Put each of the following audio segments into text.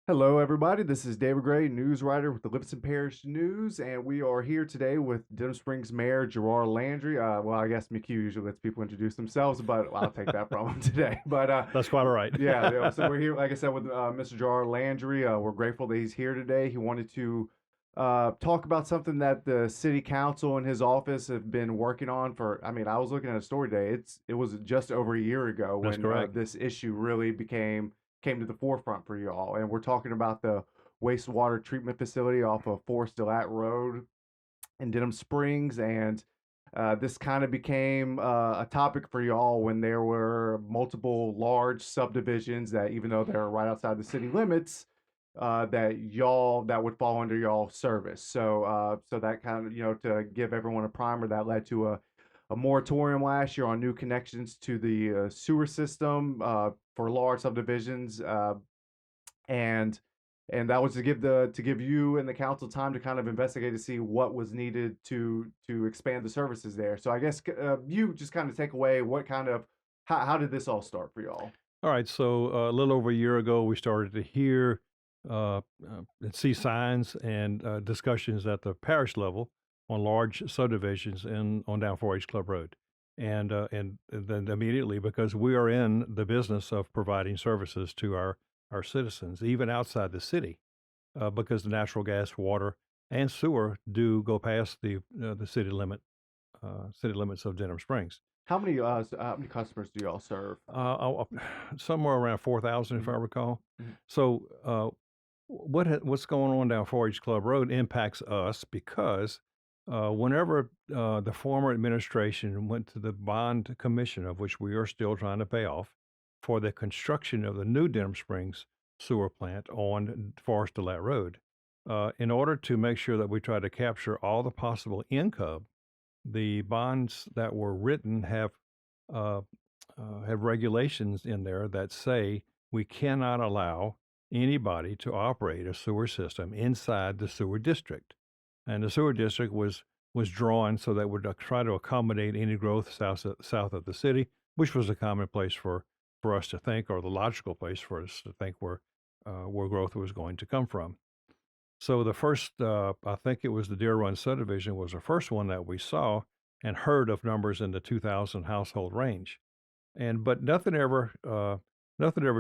Hello, everybody. This is David Gray, news writer with the Livingston Parish News, and we are here today with Denham Springs Mayor Gerard Landry. Well, I guess McHugh usually lets people introduce themselves, but I'll take that from him today. That's quite all right. Yeah. So we're here, like I said, with Mr. Gerard Landry. We're grateful that he's here today. He wanted to talk about something that the city council and his office have been working on for. I mean, I was looking at a story today. It was just over a year ago That's when correct. this issue really came to the forefront for y'all. And we're talking about the wastewater treatment facility off of Forest Delat Road in Denham Springs. And this kind of became a topic for y'all when there were multiple large subdivisions that, even though they're right outside the city limits, that would fall under y'all service. So that kind of, to give everyone a primer, that led to a moratorium last year on new connections to the sewer system for large subdivisions, and that was to give you and the council time to kind of investigate to see what was needed to expand the services there. So I guess you just kind of take away what kind of how did this all start for y'all? All right. So a little over a year ago, we started to hear and see signs and discussions at the parish level on large subdivisions on down 4-H Club Road. And then immediately, because we are in the business of providing services to our citizens, even outside the city, because the natural gas, water, and sewer do go past the city limits of Denham Springs. How many customers do y'all serve? Somewhere around 4,000, if I Mhm, recall. mhm. So, what's going on down 4-H Club Road impacts us because whenever the former administration went to the bond commission, of which we are still trying to pay off, for the construction of the new Denham Springs sewer plant on Forest Delat Road, in order to make sure that we try to capture all the possible income, the bonds that were written uh, have regulations in there that say we cannot allow anybody to operate a sewer system inside the sewer district. And the sewer district was drawn so that would try to accommodate any growth south of the city, which was a common place for us to think, or the logical place for us to think where growth was going to come from. So the first, I think it was the Deer Run subdivision, was the first one that we saw and heard of numbers in the 2,000 household range. And but nothing ever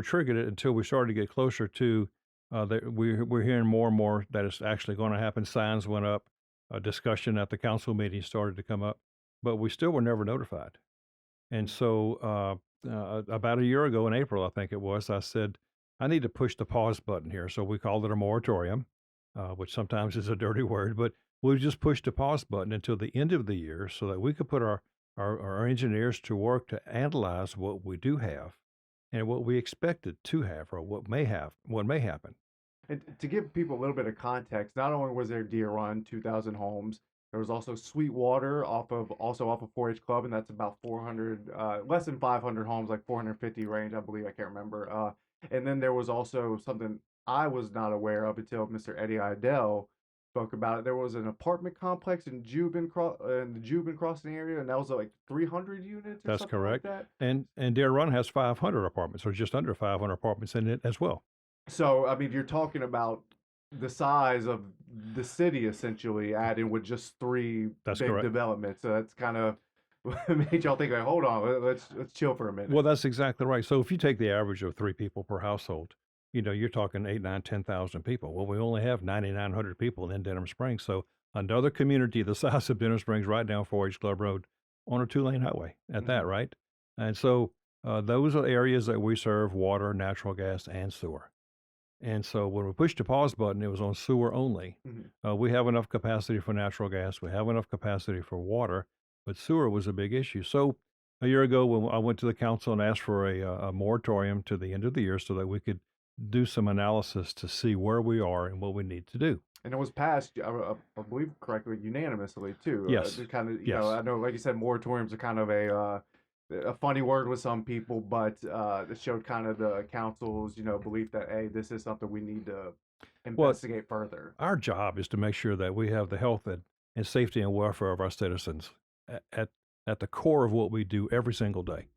triggered it until we started to get closer to that. We're hearing more and more that it's actually going to happen. Signs went up, a discussion at the council meeting started to come up, but we still were never notified. And so about a year ago in April, I think it was, I said, I need to push the pause button here. So we called it a moratorium, which sometimes is a dirty word, but we just pushed the pause button until the end of the year so that we could put our engineers to work to analyze what we do have and what we expected to have or what may happen. And to give people a little bit of context, not only was there Deer Run, 2,000 homes, there was also Sweetwater off of 4-H Club, and that's about 400, less than 500 homes, like 450 range, I believe. I can't remember. And then there was also something I was not aware of until Mr. Eddie Idell spoke about it. There was an apartment complex in the Jubin Crossing area, and that was like 300 units or That's something like correct. that. And Deer Run has 500 apartments or just under 500 apartments in it as well. So, I mean, you're talking about the size of the city essentially adding with just three That's big correct. developments. So that's kind of made y'all think like, hold on, let's chill for a minute. Well, that's exactly right. So if you take the average of three people per household, you're talking 8, 9, 10,000 people. Well, we only have 9,900 people in Denham Springs. So another community the size of Denham Springs right down 4-H Club Road on a 2-lane highway at Hmm. that, right? And so those are areas that we serve water, natural gas, and sewer. And so when we pushed the pause button, it was on sewer only. Hmm. We have enough capacity for natural gas. We have enough capacity for water, but sewer was a big issue. So a year ago, when I went to the council and asked for a moratorium to the end of the year so that we could do some analysis to see where we are and what we need to do. And it was passed, I believe correctly, unanimously too. Yes, To kind of, yes. I know, like you said, moratoriums are kind of a funny word with some people, but it showed kind of the council's, belief that hey, this is something we need to Well, investigate further. our job is to make sure that we have the health and safety and welfare of our citizens at, at the core of what we do every single day.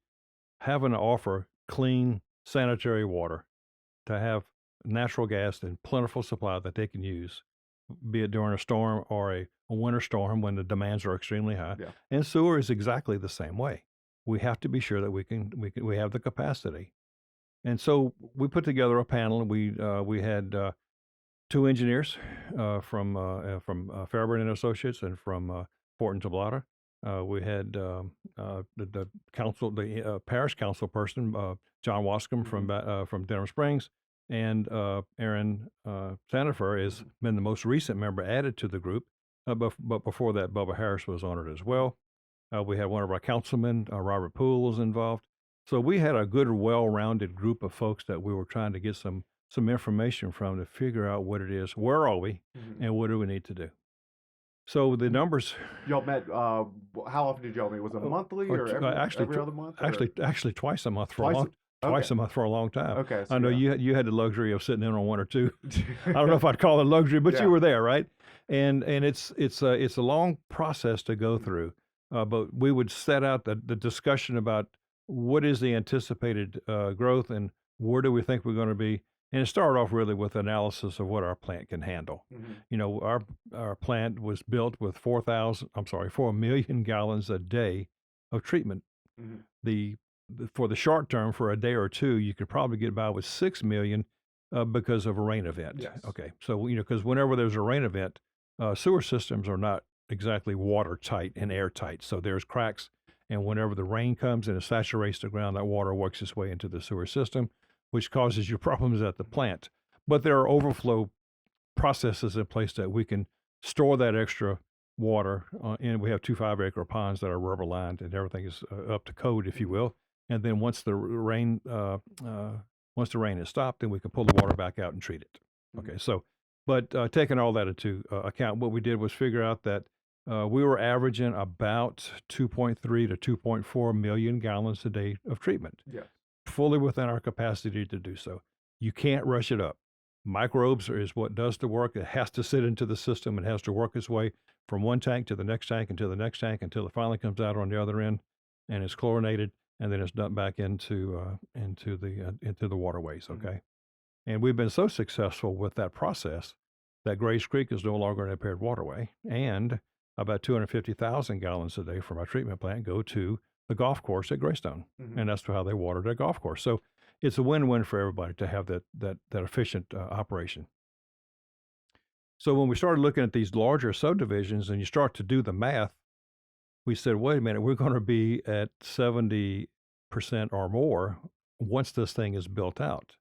Having to offer clean, sanitary water, to have natural gas in plentiful supply that they can use, be it during a storm or a winter storm when the demands are extremely high. Yeah. And sewer is exactly the same way. We have to be sure that we have the capacity. And so we put together a panel. And we had two engineers from Fairburn and Associates and from Fort and Tablata. We had the council, the parish council person, John Wascom from Denham Springs, and Aaron Sandifer has been the most recent member added to the group. But before that, Bubba Harris was on it as well. We had one of our councilmen, Robert Poole, was involved. So we had a good, well-rounded group of folks that we were trying to get some information from to figure out what it is, where are we, and what do we need to do. So the numbers. Y'all met. How often did y'all meet? Was it monthly or every other month? Actually, twice a month for Twice twice a month for a long time. Okay, so I know you had the luxury of sitting in on one or two. I don't know if I'd call it luxury, but you were there, right? And it's a long process to go through. But we would set out the discussion about what is the anticipated growth and where do we think we're going to be. And it started off really with analysis of what our plant can handle. You know, our plant was built with 4 million gallons a day of treatment. For the short term, for a day or two, you could probably get by with 6 million because of a rain event. Yes. Okay, so because whenever there's a rain event, sewer systems are not exactly watertight and airtight, so there's cracks. And whenever the rain comes and it saturates the ground, that water works its way into the sewer system, which causes you problems at the plant. But there are overflow processes in place that we can store that extra water, and we have 2 5-acre ponds that are rubber lined, and everything is up to code, if you will. And then once the rain is stopped, then we can pull the water back out and treat it. Okay, so but taking all that into account, what we did was figure out that we were averaging about 2.3 to 2.4 million gallons a day of treatment. Yes. Fully within our capacity to do so. You can't rush it up. Microbes is what does the work. It has to sit into the system. It has to work its way from one tank to the next tank and to the next tank until it finally comes out on the other end and it's chlorinated, and then it's dumped back into the waterways. Okay, and we've been so successful with that process that Grays Creek is no longer an impaired waterway, and about 250,000 gallons a day from our treatment plant go to the golf course at Greystone, and that's how they water their golf course. So it's a win-win for everybody to have that efficient operation. So when we started looking at these larger subdivisions and you start to do the math, we said, wait a minute, we're going to be at 70% or more once this thing is built out.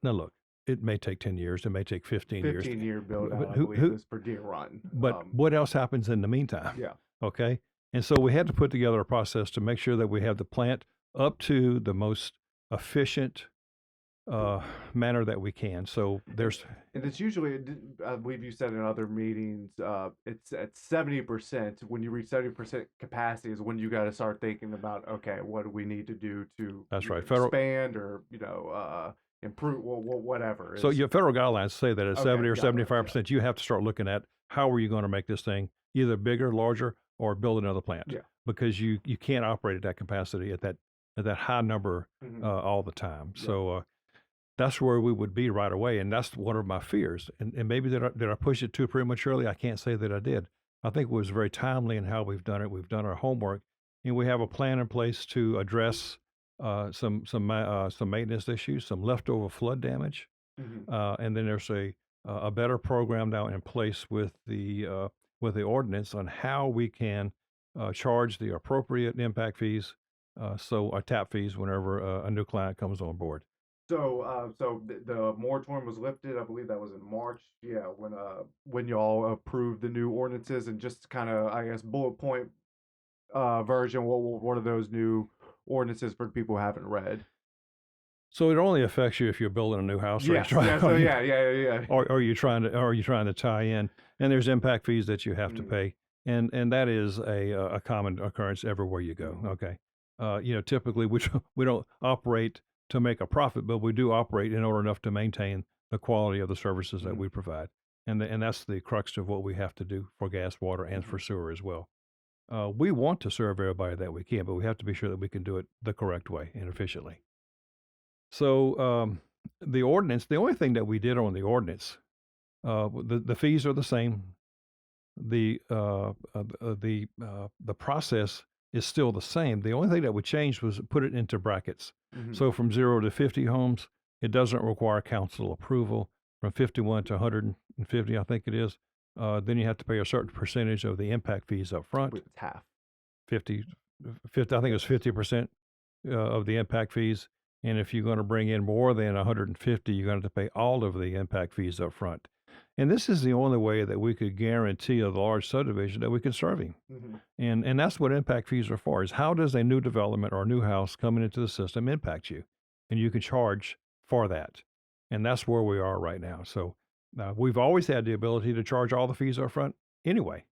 Now look, it may take 10 years, it may take 15 years. 15-year build out, I believe, is for Deer Run. But what else happens in the meantime? Yeah. Okay. And so we had to put together a process to make sure that we have the plant up to the most efficient manner that we can. So there's, and it's usually, I believe you said in other meetings, it's at 70%. When you reach 70% capacity is when you got to start thinking about, okay, what do we need to do to that's right, expand or improve, whatever. So your federal guidelines say that at 70 or 75%, yeah. you have to start looking at how are you going to make this thing either bigger, larger, or build another plant. Yeah. Because you can't operate at that capacity at that high number all the time. Yeah. So that's where we would be right away, and that's one of my fears. And maybe did I push it too prematurely? I can't say that I did. I think it was very timely in how we've done it. We've done our homework, and we have a plan in place to address some maintenance issues, some leftover flood damage, and then there's a better program now in place with the ordinance on how we can charge the appropriate impact fees, so our tap fees whenever a new client comes on board. So, the moratorium was lifted. I believe that was in March. Yeah, when y'all approved the new ordinances, and just kind of, I guess, bullet point version. What are those new ordinances for people who haven't read? So it only affects you if you're building a new house. Yes. Yeah. Or are you trying to tie in? And there's impact fees that you have to pay, and that is a common occurrence everywhere you go. Okay, typically we don't operate to make a profit, but we do operate in order enough to maintain the quality of the services that we provide, and that's the crux of what we have to do for gas, water, and for sewer as well. We want to serve everybody that we can, but we have to be sure that we can do it the correct way and efficiently. So the ordinance, the only thing that we did on the ordinance, the fees are the same. The process is still the same. The only thing that would change was put it into brackets. Hmm. So from 0 to 50 homes, it doesn't require council approval. From 51 to 150, I think it is, then you have to pay a certain percentage of the impact fees up front. It's half. 50, 50, I think it was 50% of the impact fees. And if you're going to bring in more than 150, you're going to have to pay all of the impact fees up front. And this is the only way that we could guarantee a large subdivision that we can serve him. Hmm. And that's what impact fees are for, is how does a new development or a new house coming into the system impact you? And you can charge for that. And that's where we are right now. So we've always had the ability to charge all the fees up front anyway.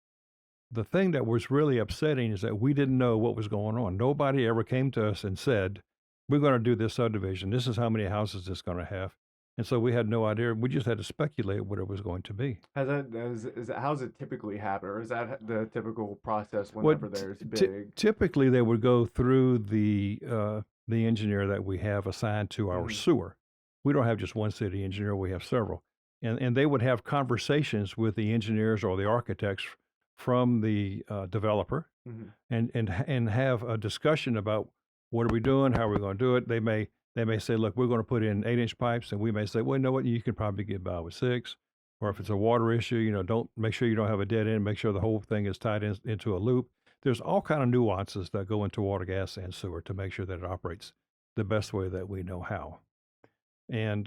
The thing that was really upsetting is that we didn't know what was going on. Nobody ever came to us and said, we're going to do this subdivision. This is how many houses it's going to have. And so we had no idea. We just had to speculate what it was going to be. How's it typically happen, or is that the typical process whenever there's big? Typically, they would go through the engineer that we have assigned to our sewer. We don't have just one city engineer; we have several, and they would have conversations with the engineers or the architects from the developer, and have a discussion about what are we doing, how are we going to do it. They may say, look, we're going to put in 8-inch pipes, and we may say, well, you know what, you can probably get by with 6. Or if it's a water issue, don't make sure you don't have a dead end. Make sure the whole thing is tied into a loop. There's all kind of nuances that go into water, gas, and sewer to make sure that it operates the best way that we know how. And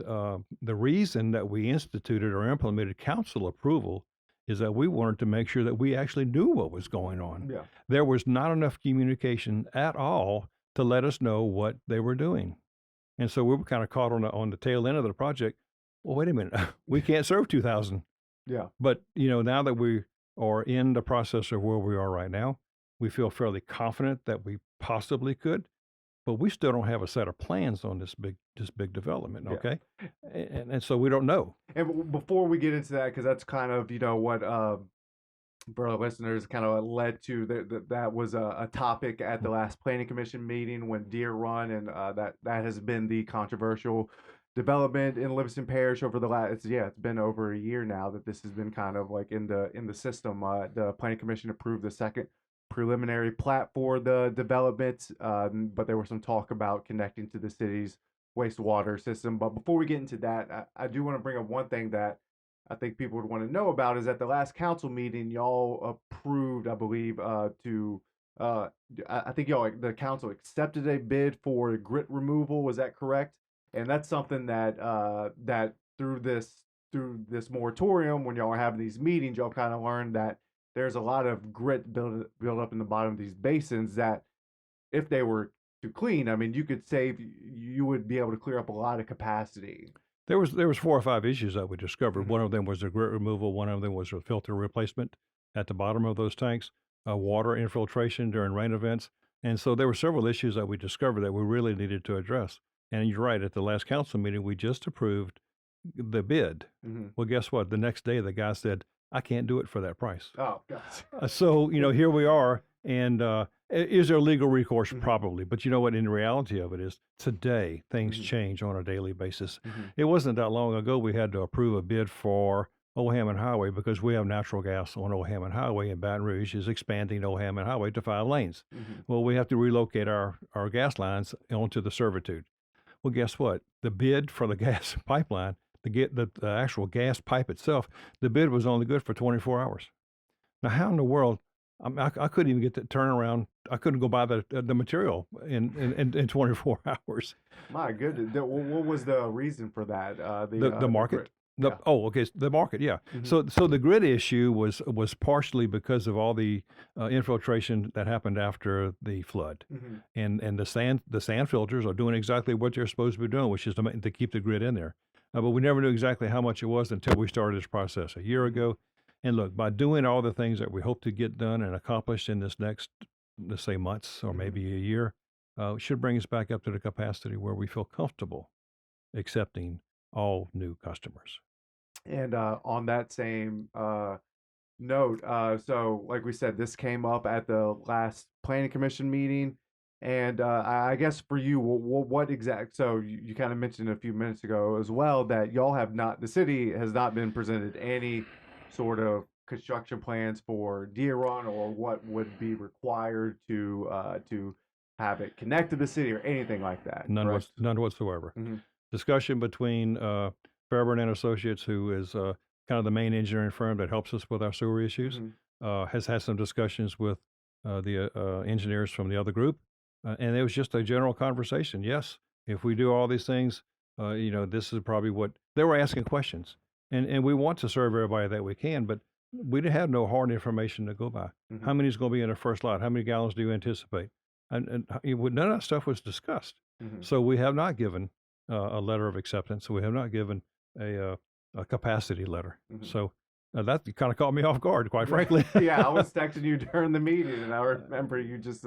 the reason that we instituted or implemented council approval is that we wanted to make sure that we actually knew what was going on. Yeah. There was not enough communication at all to let us know what they were doing. And so we were kind of caught on the tail end of the project. Well, wait a minute, we can't serve 2,000. Yeah. But now that we are in the process of where we are right now, we feel fairly confident that we possibly could, but we still don't have a set of plans on this big development. Okay, and so we don't know. And before we get into that, because that's kind of what for our listeners kind of led to that was a topic at the last planning commission meeting when Deer Run, and that has been the controversial development in Livingston Parish over the last it's been over a year now that this has been kind of like in the system. The planning commission approved the second preliminary plat for the development, but there was some talk about connecting to the city's wastewater system. But before we get into that, I do want to bring up one thing that I think people would want to know about is at the last council meeting, y'all approved, I believe, I think the council accepted a bid for grit removal. Was that correct? And that's something that that through this moratorium, when y'all are having these meetings, y'all kind of learned that there's a lot of grit built up in the bottom of these basins that if they were to clean, I mean, you would be able to clear up a lot of capacity. There was 4 or 5 issues that we discovered. One of them was the grit removal. One of them was a filter replacement at the bottom of those tanks, water infiltration during rain events. And so there were several issues that we discovered that we really needed to address. And you're right, at the last council meeting, we just approved the bid. Well, guess what? The next day, the guy said, I can't do it for that price. Oh, gosh. So, here we are. And is there legal recourse? Probably. But you know what? In the reality of it is today, things change on a daily basis. It wasn't that long ago we had to approve a bid for Old Hammond Highway because we have natural gas on Old Hammond Highway, and Baton Rouge is expanding Old Hammond Highway to 5 lanes. Well, we have to relocate our gas lines onto the servitude. Well, guess what? The bid for the gas pipeline, the actual gas pipe itself, the bid was only good for 24 hours. Now, how in the world? I couldn't even get the turnaround. I couldn't go buy the material in 24 hours. My goodness. What was the reason for that? The market. The market. Yeah. So the grid issue was partially because of all the infiltration that happened after the flood, and the sand filters are doing exactly what they're supposed to be doing, which is to keep the grid in there. But we never knew exactly how much it was until we started this process a year ago. And look, by doing all the things that we hope to get done and accomplished in this next, let's say, months or maybe a year, should bring us back up to the capacity where we feel comfortable accepting all new customers. And on that same note, so like we said, this came up at the last planning commission meeting, And I guess for you, what exact? So you kind of mentioned a few minutes ago as well that y'all have not, the city has not been presented any sort of construction plans for Deer Run or what would be required to have it connect to the city or anything like that. Correct? None whatsoever. Mm-hmm. Discussion between Fairburn and Associates, who is kind of the main engineering firm that helps us with our sewer issues, Mm-hmm. has had some discussions with the engineers from the other group, and it was just a general conversation. Yes, if we do all these things, this is probably what they were asking questions, and we want to serve everybody that we can, but we didn't have no hard information to go by. Mm-hmm. How many is going to be in the first lot? How many gallons do you anticipate? None of that stuff was discussed. Mm-hmm. So we have not given a letter of acceptance. We have not given a capacity letter. Mm-hmm. So that kind of caught me off guard, quite frankly. Yeah, I was texting you during the meeting, and I remember you just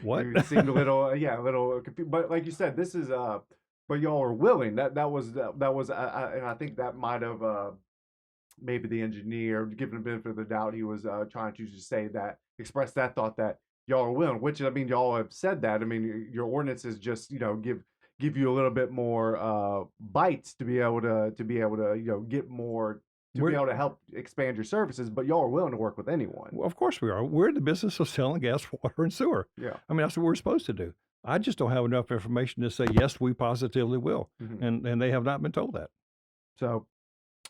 What? you seemed a little a little confused. But like you said, this is but y'all are willing. That was and I think that might have maybe the engineer, given a benefit of the doubt, he was trying to just say that, express that thought that y'all are willing. Which I mean, y'all have said that. I mean, your ordinances just give you a little bit more bites to be able to get more to be We're, able to help expand your services, but y'all are willing to work with anyone. well, of course we are. We're in the business of selling gas, water, and sewer. Yeah. I mean, that's what we're supposed to do. I just don't have enough information to say, yes, we positively will. Mm-hmm. And they have not been told that. So,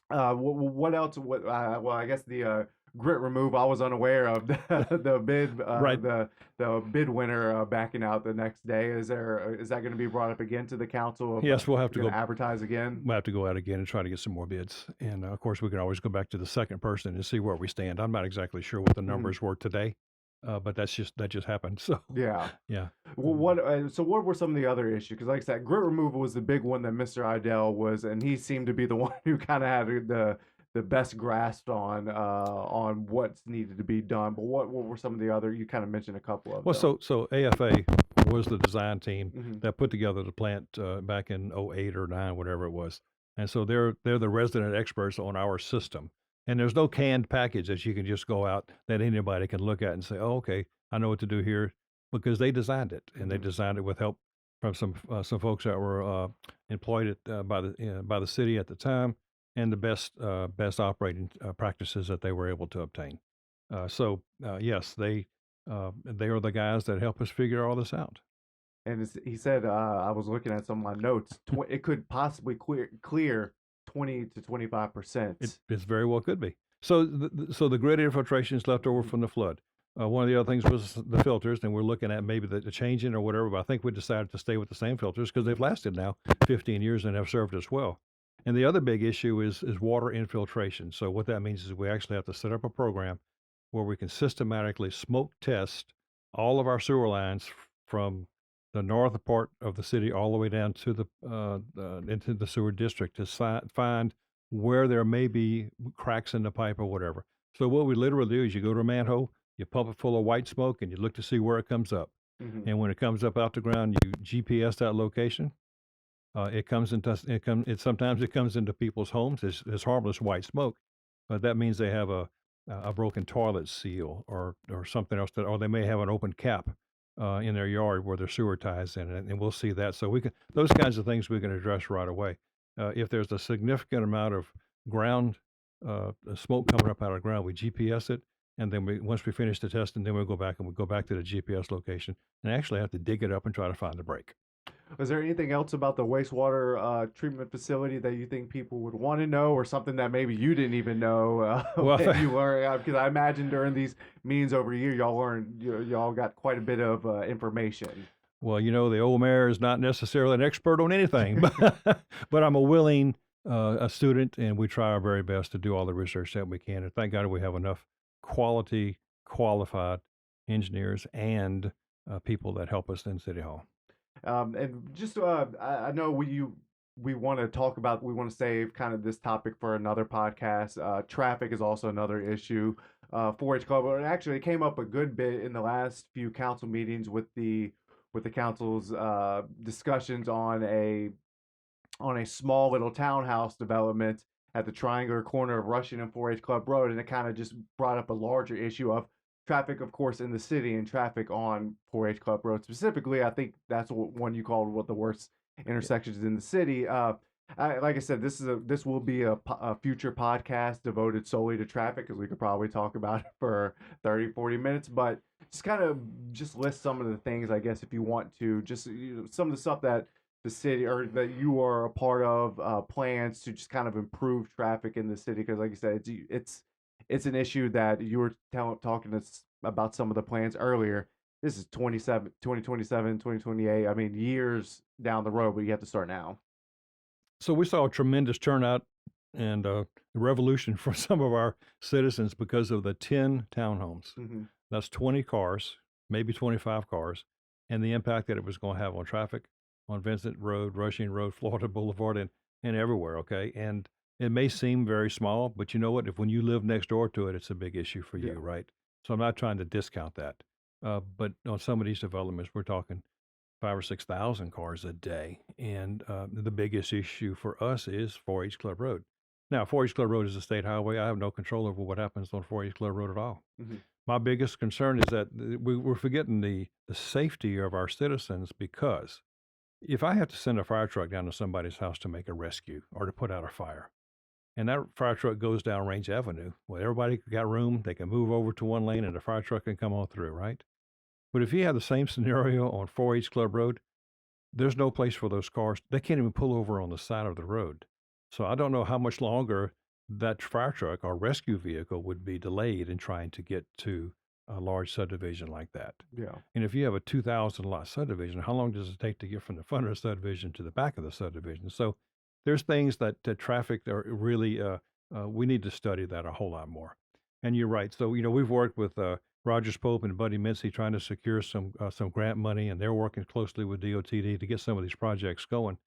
what else? What? Well, I guess the grit remove. I was unaware of the bid. Right. The bid winner backing out the next day. Is that going to be brought up again to the council? Of, Yes, we'll have to go advertise again. We'll have to go out again and try to get some more bids. And of course, we can always go back to the second person and see where we stand. I'm not exactly sure what the numbers were today, but that just happened. So yeah. yeah. Well, what were some of the other issues? Because like I said, grit removal was the big one that Mr. Idell was, and he seemed to be the one who kind of had the best grasp on what's needed to be done. But what were some of the other? You kind of mentioned a couple of Well, them. so AFA was the design team Mm-hmm. that put together the plant back in '08 or '09, whatever it was. And so they're the resident experts on our system. And there's no canned package that you can just go out that anybody can look at and say, "Oh, okay, I know what to do here," because they designed it, and they Mm-hmm. designed it with help from some folks that were employed by the city at the time, and the best operating practices that they were able to obtain. Yes, they are the guys that help us figure all this out. And he said, I was looking at some of my notes. It could possibly clear 20 to 25%. It very well could be. So the grid infiltration is left over from the flood. One of the other things was the filters, and we're looking at maybe the changing or whatever. But I think we decided to stay with the same filters because they've lasted now 15 years and have served us well. And the other big issue is water infiltration. So what that means is we actually have to set up a program where we can systematically smoke test all of our sewer lines from the north part of the city all the way down to into the sewer district to find where there may be cracks in the pipe or whatever. So what we literally do is you go to a manhole, you pump it full of white smoke, and you look to see where it comes up. Mm-hmm. And when it comes up out the ground, you GPS that location. Sometimes it comes into people's homes as harmless white smoke, but that means they have a broken toilet seal or something else or they may have an open cap in their yard where their sewer ties in, and we'll see that. So those kinds of things we can address right away. If there's a significant amount of ground smoke coming up out of the ground, we GPS it, and then once we finish the testing, then we'll go back to the GPS location and actually have to dig it up and try to find the break. Was there anything else about the wastewater treatment facility that you think people would want to know, or something that maybe you didn't even know that you learned? Because I imagine during these meetings over a year, y'all got quite a bit of information. Well, the old mayor is not necessarily an expert on anything, but I'm a willing a student, and we try our very best to do all the research that we can. And thank God we have enough qualified engineers and people that help us in City Hall. And just I know we want to talk about, we want to save kind of this topic for another podcast. Traffic is also another issue. 4-H Club, and actually it came up a good bit in the last few council meetings with the council's discussions on a small little townhouse development at the triangular corner of Russian and 4-H Club Road, and it kind of just brought up a larger issue of traffic, of course, in the city and traffic on 4-H Club Road specifically. I think that's one you called what the worst intersections in the city. Like I said, this will be a future podcast devoted solely to traffic because we could probably talk about it for 30, 40 minutes. But just kind of just list some of the things, I guess, if you want to, just some of the stuff that the city or that you are a part of, plans to just kind of improve traffic in the city. Because like I said, it's an issue that you were talking to us about some of the plans earlier. This is 2027, 2028. I mean, years down the road, but you have to start now. So we saw a tremendous turnout and revolution for some of our citizens because of the 10 townhomes. Mm-hmm. That's 20 cars, maybe 25 cars, and the impact that it was going to have on traffic on Vincent Road, Rushing Road, Florida Boulevard, and everywhere, okay? And it may seem very small, but you know what? If when you live next door to it, it's a big issue for you, right? So I'm not trying to discount that. But on some of these developments, we're talking 5,000 or 6,000 cars a day. And the biggest issue for us is 4-H Club Road. Now, 4-H Club Road is a state highway. I have no control over what happens on 4-H Club Road at all. Mm-hmm. My biggest concern is that we're forgetting the safety of our citizens, because if I have to send a fire truck down to somebody's house to make a rescue or to put out a fire, and that fire truck goes down Range Avenue, well, everybody got room. They can move over to one lane and the fire truck can come on through, right? But if you have the same scenario on 4-H Club Road, there's no place for those cars. They can't even pull over on the side of the road. So I don't know how much longer that fire truck or rescue vehicle would be delayed in trying to get to a large subdivision like that. Yeah. And if you have a 2,000 lot subdivision, how long does it take to get from the front of the subdivision to the back of the subdivision? So there's things that traffic are really, we need to study that a whole lot more. And you're right. So, we've worked with Rogers Pope and Buddy Mincy trying to secure some grant money, and they're working closely with DOTD to get some of these projects going.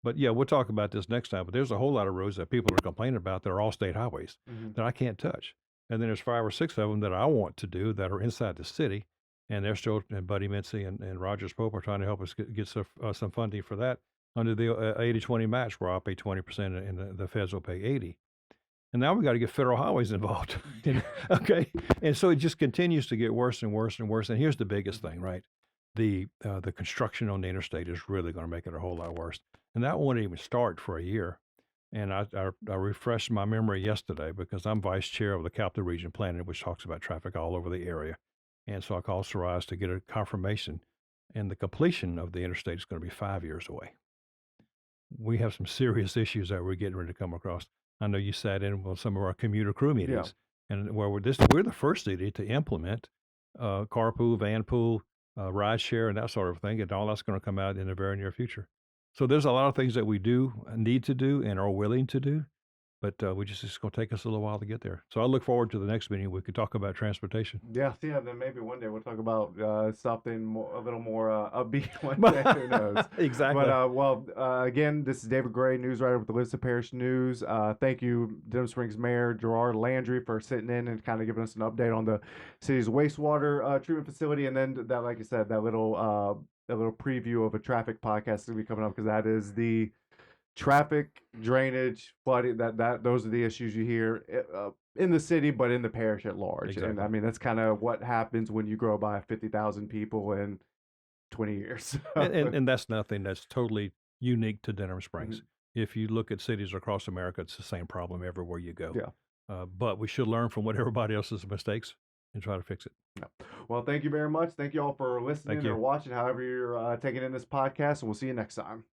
But yeah, we'll talk about this next time. But there's a whole lot of roads that people are complaining about that are all state highways that I can't touch. And then there's 5 or 6 of them that I want to do that are inside the city, and they're still, and Buddy Mincy and Rogers Pope are trying to help us get some funding for that under the 80-20 match, where I'll pay 20% and the feds will pay 80%. And now we got to get federal highways involved. Okay. And so it just continues to get worse and worse and worse. And here's the biggest thing, right? The construction on the interstate is really going to make it a whole lot worse. And that won't even start for a year. And I refreshed my memory yesterday because I'm vice chair of the Capital Region Planning, which talks about traffic all over the area. And so I called Saraz to get a confirmation. And the completion of the interstate is going to be 5 years away. We have some serious issues that we're getting ready to come across. I know you sat in with some of our commuter crew meetings, and where we're the first city to implement carpool, van pool, ride share, and that sort of thing, and all that's going to come out in the very near future. So there's a lot of things that we need to do, and are willing to do, but it's going to take us a little while to get there. So I look forward to the next meeting. We could talk about transportation. Yeah. Then maybe one day we'll talk about something a little more upbeat one day. Who knows? Exactly. But again, this is David Gray, news writer with the Livingston Parish News. Thank you, Denham Springs Mayor Gerard, Landry, for sitting in and kind of giving us an update on the city's wastewater treatment facility, and then that, like I said, that little preview of a traffic podcast to be coming up, because that is the traffic, drainage, flooding. Those are the issues you hear in the city, but in the parish at large. Exactly. And I mean, that's kind of what happens when you grow by 50,000 people in 20 years. and that's nothing that's totally unique to Denham Springs. If you look at cities across America, it's the same problem everywhere you go. Yeah. But we should learn from what everybody else's mistakes and try to fix it. Yeah. Well, thank you very much. Thank you all for listening or watching, however you're taking in this podcast, and we'll see you next time.